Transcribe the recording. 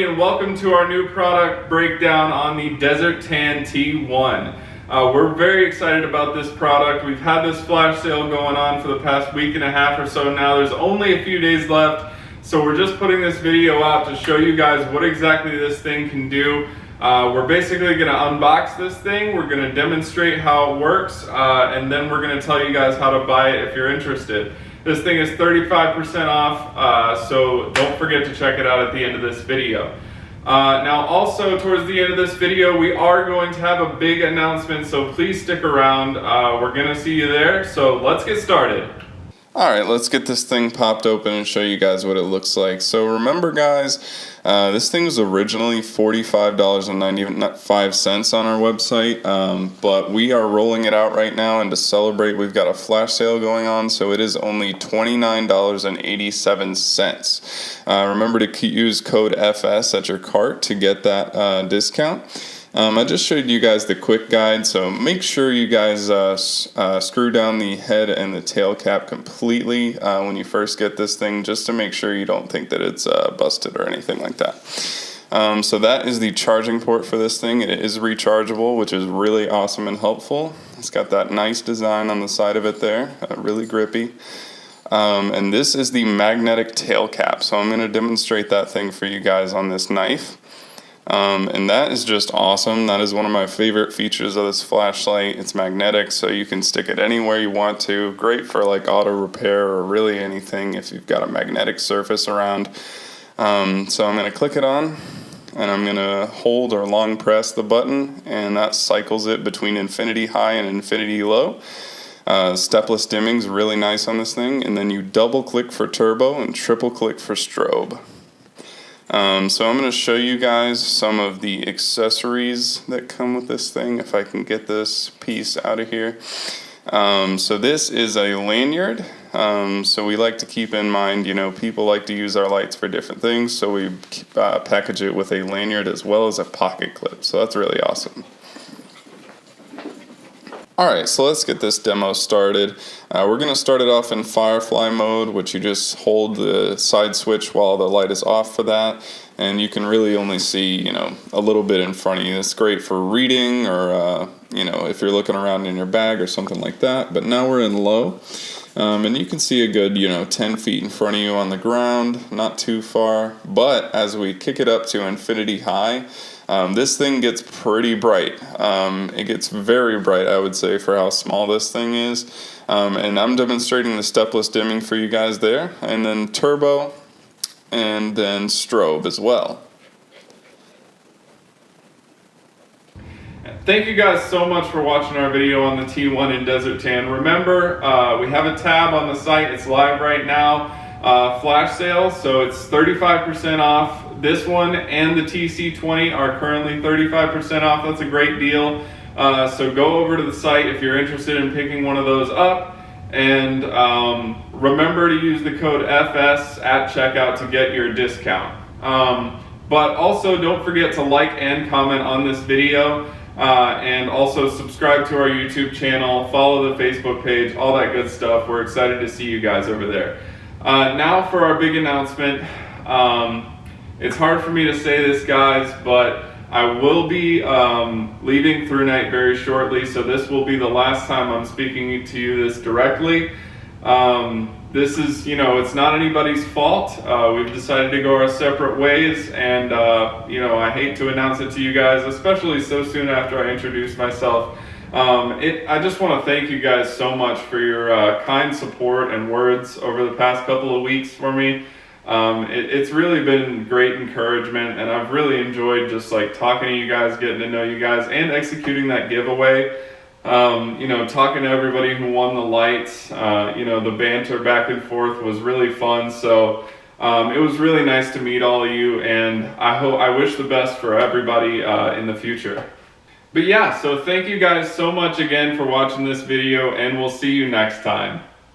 and welcome to our new product breakdown on the Desert Tan T1. We're very excited about this product. We've had this flash sale going on for the past week and a half or so now. There's only a few days left, so we're just putting this video out to show you guys what exactly this thing can do. We're basically going to unbox this thing, we're going to demonstrate how it works, and then we're going to tell you guys how to buy it if you're interested. This thing is 35% off, so don't forget to check it out at the end of this video. Now also towards the end of this video we are going to have a big announcement, so please stick around. We're going to see you there, so let's get started. Alright, let's get this thing popped open and show you guys what it looks like. So remember guys, this thing was originally $45.95 on our website, but we are rolling it out right now, and to celebrate we've got a flash sale going on, so it is only $29.87. Remember to use code FS at your cart to get that discount. I just showed you guys the quick guide, so make sure you guys screw down the head and the tail cap completely when you first get this thing, just to make sure you don't think that it's busted or anything like that. So that is the charging port for this thing. It is rechargeable, which is really awesome and helpful. It's got that nice design on the side of it there, really grippy. And this is the magnetic tail cap, so I'm going to demonstrate that thing for you guys on this knife. And that is just awesome. That is one of my favorite features of this flashlight. It's magnetic, so you can stick it anywhere you want to. Great for like auto repair or really anything if you've got a magnetic surface around. So I'm going to click it on, and I'm going to hold or long press the button, and that cycles it between infinity high and infinity low. Stepless dimming is really nice on this thing, and then you double click for turbo and triple click for strobe. So I'm going to show you guys some of the accessories that come with this thing, if I can get this piece out of here. So this is a lanyard. So we like to keep in mind, you know, people like to use our lights for different things, so we package it with a lanyard as well as a pocket clip. So that's really awesome. Alright, so let's get this demo started. We're going to start it off in Firefly mode, which you just hold the side switch while the light is off for that, and you can really only see, you know, a little bit in front of you. It's great for reading or, you know, if you're looking around in your bag or something like that. But now we're in low, and you can see a good, you know, 10 feet in front of you on the ground, not too far. But as we kick it up to infinity high, this thing gets pretty bright. It gets very bright, I would say, for how small this thing is. And I'm demonstrating the stepless dimming for you guys there, and then turbo, and then strobe as well. Thank you guys so much for watching our video on the T1 in Desert Tan. Remember, we have a tab on the site. It's live right now. Flash sale, so it's 35% off. This one and the TC20 are currently 35% off. That's a great deal. So go over to the site if you're interested in picking one of those up. And remember to use the code FS at checkout to get your discount. But also don't forget to like and comment on this video. And also subscribe to our YouTube channel, follow the Facebook page, all that good stuff. We're excited to see you guys over there. Now for our big announcement. It's hard for me to say this, guys, but I will be leaving THRUNITE very shortly, so this will be the last time I'm speaking to you this directly. This is, you know, it's not anybody's fault. We've decided to go our separate ways, and, you know, I hate to announce it to you guys, especially so soon after I introduce myself. I just want to thank you guys so much for your kind support and words over the past couple of weeks for me. It's really been great encouragement, and I've really enjoyed just like talking to you guys, getting to know you guys, and executing that giveaway. You know, talking to everybody who won the lights, you know, the banter back and forth was really fun. So it was really nice to meet all of you, and I wish the best for everybody in the future. But yeah, so thank you guys so much again for watching this video, and we'll see you next time.